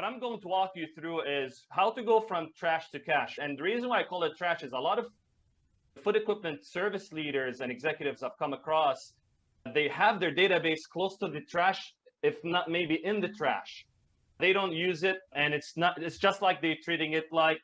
what I'm going to walk you through is how to go from trash to cash. And the reason why I call it trash is a lot of food equipment service leaders and executives I've come across, they have their database close to the trash, if not maybe in the trash. They don't use it, and it's just like they're treating it like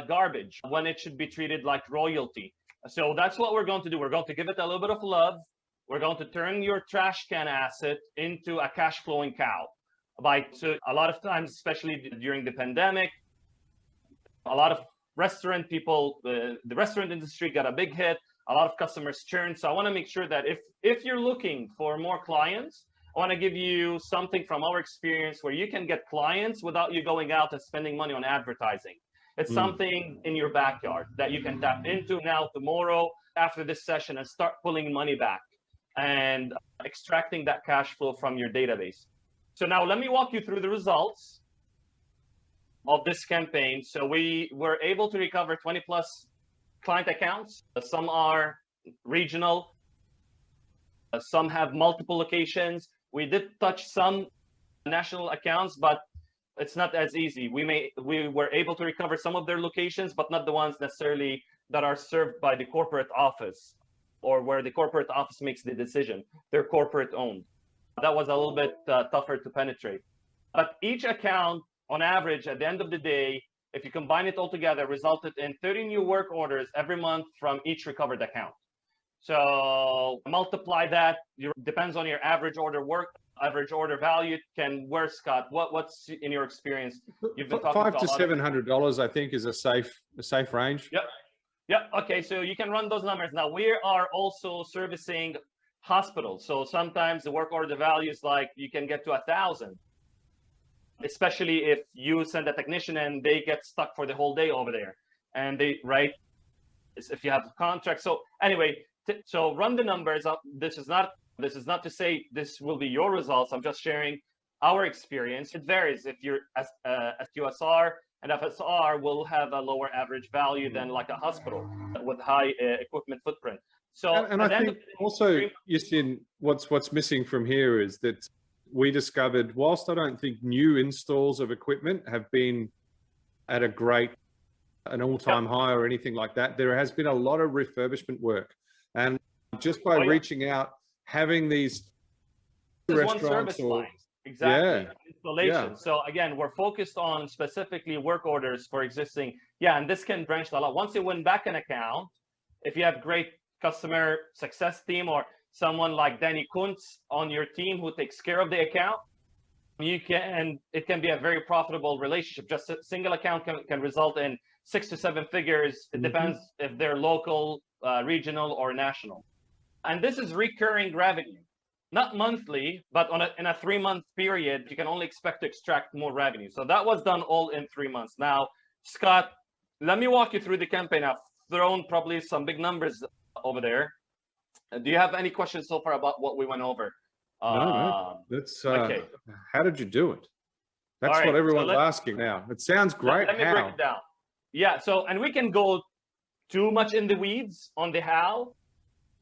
garbage when it should be treated like royalty. So that's what we're going to do. We're going to give it a little bit of love. We're going to turn your trash can asset into a cash flowing cow. So a lot of times, especially during the pandemic, a lot of restaurant people, the restaurant industry got a big hit. A lot of customers churn. So I want to make sure that if you're looking for more clients, I want to give you something from our experience where you can get clients without you going out and spending money on advertising. It's something in your backyard that you can tap into now, tomorrow, after this session, and start pulling money back and extracting that cash flow from your database. So now let me walk you through the results of this campaign. So we were able to recover 20 plus client accounts. Some are regional, some have multiple locations. We did touch some national accounts, but it's not as easy. We were able to recover some of their locations, but not the ones necessarily that are served by the corporate office or where the corporate office makes the decision. They're corporate owned. That was a little bit tougher to penetrate. But each account, on average, at the end of the day, if you combine it all together, resulted in 30 new work orders every month from each recovered account. So multiply that. Depends on your average order value. Where, Scott? What's in your experience? You've been talking $500 to $700, I think, is a safe range. Yep. Yep. Okay. So you can run those numbers. Now we are also servicing hospitals. So sometimes the work order value is like you can get to 1,000, especially if you send a technician and they get stuck for the whole day over there, and if you have a contract. So anyway, so run the numbers up. This is not to say this will be your results. I'm just sharing our experience. It varies. If you're a QSR, and FSR will have a lower average value than like a hospital with high equipment footprint. So and I think also, Yassin, what's missing from here is that we discovered, whilst I don't think new installs of equipment have been at an all-time high or anything like that, there has been a lot of refurbishment work. And just by reaching out, having these restaurants or installation. Yeah. So again, we're focused on specifically work orders for existing. Yeah, and this can branch a lot. Once you win back an account, if you have great customer success team or someone like Danny Kuntz on your team who takes care of the account, it can be a very profitable relationship. Just a single account can result in 6 to 7 figures. It depends if they're local, regional, or national. And this is recurring revenue, not monthly, but in a 3-month period, you can only expect to extract more revenue. So that was done all in 3 months. Now, Scott, let me walk you through the campaign. I've thrown probably some big numbers over there. Do you have any questions so far about what we went over? No. That's okay. How did you do it? That's what everyone's asking now. It sounds great. Let me break it down. Yeah. So, and we can go too much in the weeds on the how.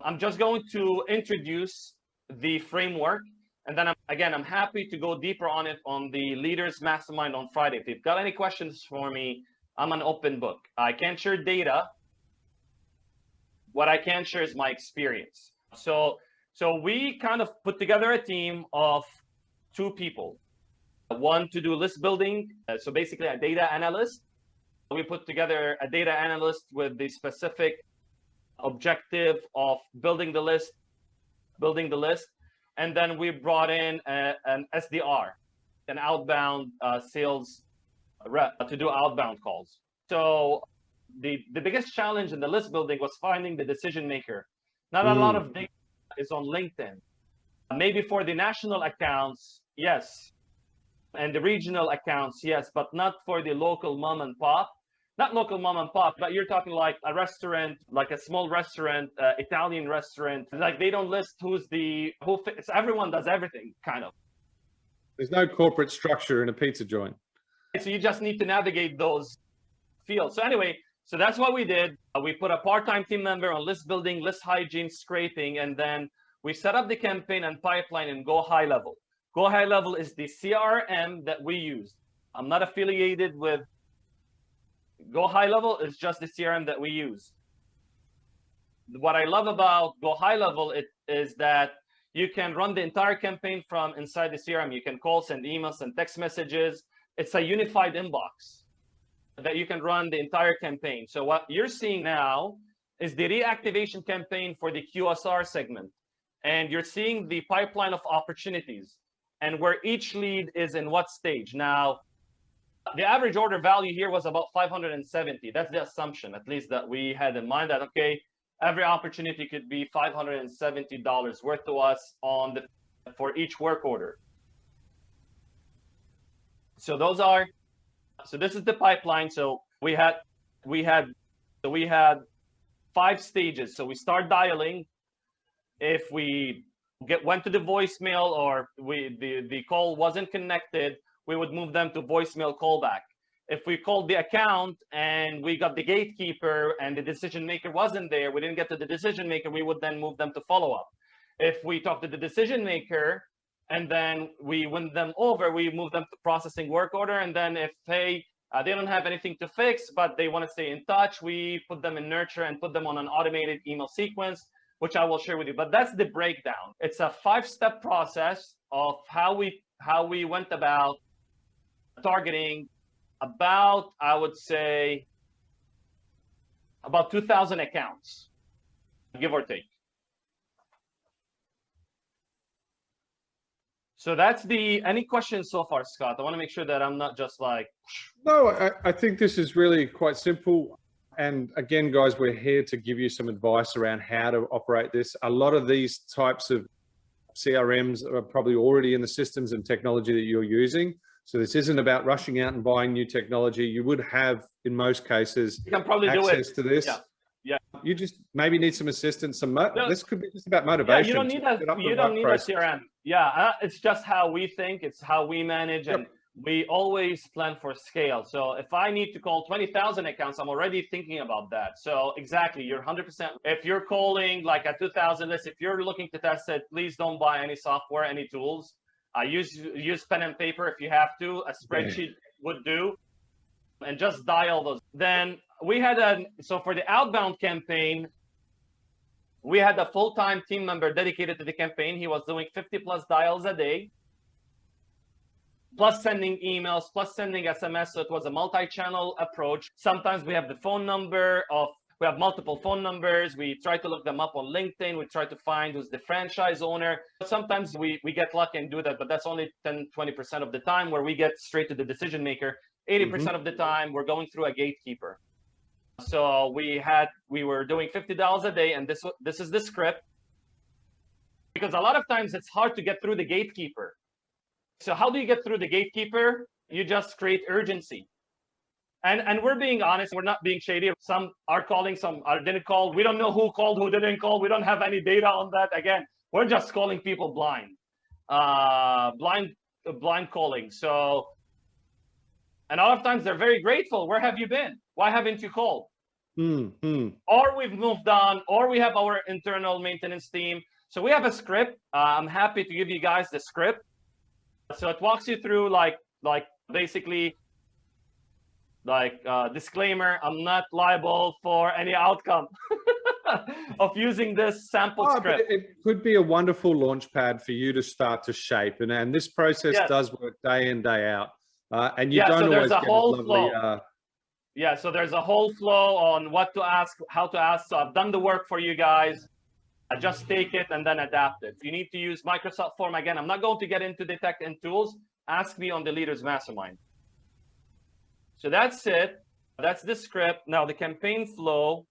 I'm just going to introduce the framework, and then I'm happy to go deeper on it on the Leaders Mastermind on Friday. If you've got any questions for me, I'm an open book. I can't share data. What I can share is my experience. So we kind of put together a team of 2 people. One to do list building, so basically a data analyst. We put together a data analyst with the specific objective of building the list, and then we brought in an SDR, an outbound sales rep to do outbound calls. So the biggest challenge in the list building was finding the decision maker. Not a lot of data is on LinkedIn. Maybe for the national accounts, yes, and the regional accounts, yes, but not for the local mom and pop. Not local mom and pop, but you're talking like a restaurant, like a small restaurant, Italian restaurant. Like they don't list who fits. Everyone does everything, kind of. There's no corporate structure in a pizza joint. So you just need to navigate those fields. So anyway, so that's what we did. We put a part-time team member on list building, list hygiene, scraping, and then we set up the campaign and pipeline and go high level. Go high level is the CRM that we use. I'm not affiliated with Go High Level. It's just the CRM that we use. What I love about Go High Level is that you can run the entire campaign from inside the CRM. You can call, send emails, and text messages. It's a unified inbox that you can run the entire campaign. So what you're seeing now is the reactivation campaign for the QSR segment. And you're seeing the pipeline of opportunities and where each lead is in what stage. Now, the average order value here was about 570. That's the assumption, at least that we had in mind, that, okay, every opportunity could be $570 worth to us for each work order. So this is the pipeline. So we had 5 stages. So we start dialing. If we went to the voicemail or the call wasn't connected, we would move them to voicemail callback. If we called the account and we got the gatekeeper and the decision maker wasn't there, we didn't get to the decision maker, we would then move them to follow up. If we talked to the decision maker and then we win them over, we move them to processing work order. And then if, hey, they don't have anything to fix, but they want to stay in touch, we put them in nurture and put them on an automated email sequence, which I will share with you. But that's the breakdown. It's a 5-step process of how we went about targeting about, I would say, about 2,000 accounts, give or take. So that's any questions so far, Scott? I want to make sure that I'm not just like... No, I think this is really quite simple. And again, guys, we're here to give you some advice around how to operate this. A lot of these types of CRMs are probably already in the systems and technology that you're using. So this isn't about rushing out and buying new technology. You would have, in most cases, you can probably access to this. Yeah. You just maybe need some assistance. This could be just about motivation. Yeah, you don't need a CRM. Yeah, it's just how we think. It's how we manage, and we always plan for scale. So if I need to call 20,000 accounts, I'm already thinking about that. So exactly, you're 100%. If you're calling like a 2,000 list, if you're looking to test it, please don't buy any software, any tools. Use pen and paper if you have to. A spreadsheet would do, and just dial those. Then we had so for the outbound campaign, we had a full-time team member dedicated to the campaign. He was doing 50+ dials a day, plus sending emails, plus sending SMS. So it was a multi-channel approach. Sometimes we have the phone number we have multiple phone numbers. We try to look them up on LinkedIn. We try to find who's the franchise owner. Sometimes we get lucky and do that, but that's only 10-20% of the time where we get straight to the decision maker. 80% of the time, we're going through a gatekeeper. So we were doing $50 a day, and this is the script. Because a lot of times it's hard to get through the gatekeeper. So how do you get through the gatekeeper? You just create urgency. And we're being honest, we're not being shady. Some are calling, some didn't call. We don't know who called, who didn't call. We don't have any data on that. Again, we're just calling people blind. Blind calling. So, and a lot of times they're very grateful. Where have you been? Why haven't you called? Or we've moved on, or we have our internal maintenance team. So we have a script. I'm happy to give you guys the script. So it walks you through like basically disclaimer, I'm not liable for any outcome of using this sample script. But it could be a wonderful launch pad for you to start to shape. And this process does work day in, day out. And you don't always get a lovely... so there's a whole flow on what to ask, how to ask. So I've done the work for you guys. I just take it and then adapt it. If you need to use Microsoft Form, again, I'm not going to get into the tech and tools. Ask me on the Leaders Mastermind. So that's it. That's the script. Now the campaign flow.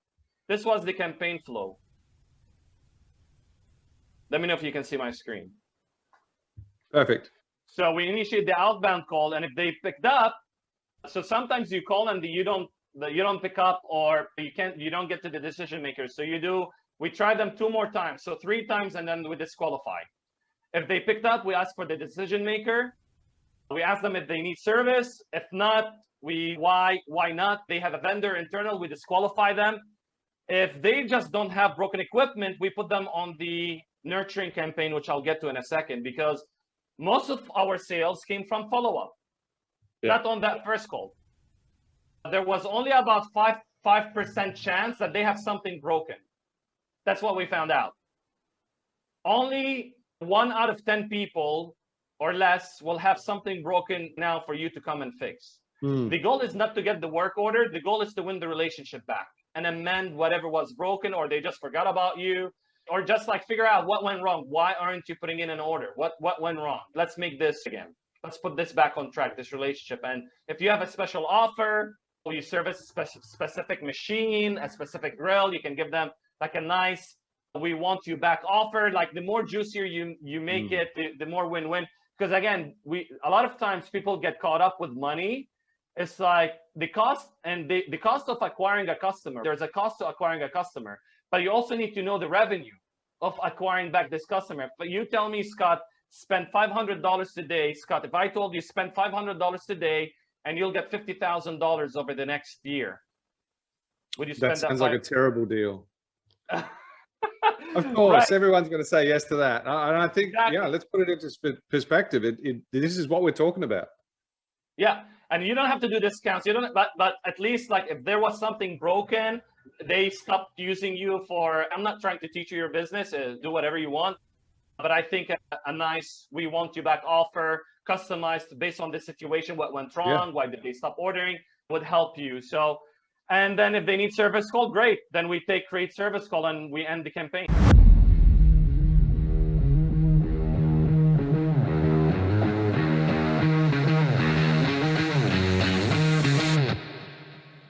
This was the campaign flow. Let me know if you can see my screen. Perfect. So we initiate the outbound call, and if they picked up, so sometimes you call and you don't pick up, or you don't get to the decision makers. So we try them 2 more times, so 3 times, and then we disqualify. If they picked up, we ask for the decision maker. We ask them if they need service. If not, why not? They have a vendor internal, we disqualify them. If they just don't have broken equipment, we put them on the nurturing campaign, which I'll get to in a second, because most of our sales came from follow-up. not on that first call. There was only about 5% chance that they have something broken. That's what we found out. Only 1 out of 10 people or less will have something broken now for you to come and fix. The goal is not to get the work order. The goal is to win the relationship back and amend whatever was broken, or they just forgot about you, or just like figure out what went wrong. Why aren't you putting in an order? What went wrong? Let's make this again. Let's put this back on track, this relationship. And if you have a special offer, or you service a specific machine, a specific grill, you can give them like a nice, we want you back offer. Like the more juicier you make it, the more win-win. Because again, a lot of times people get caught up with money. It's like the cost and the cost of acquiring a customer. There's a cost to acquiring a customer, but you also need to know the revenue of acquiring back this customer. But you tell me, Scott, spend $500 today. Scott, if I told you spend $500 today and you'll get $50,000 over the next year, would you spend that? That sounds like a terrible deal. Of course, everyone's going to say yes to that. And I think, yeah, let's put it into perspective. This is what we're talking about. Yeah, and you don't have to do discounts. You don't, but at least like if there was something broken, they stopped using you for. I'm not trying to teach you your business. Do whatever you want, but I think a nice "we want you back" offer, customized based on the situation, what went wrong, why did they stop ordering, would help you. So, and then if they need service call, great. Then we create service call and we end the campaign.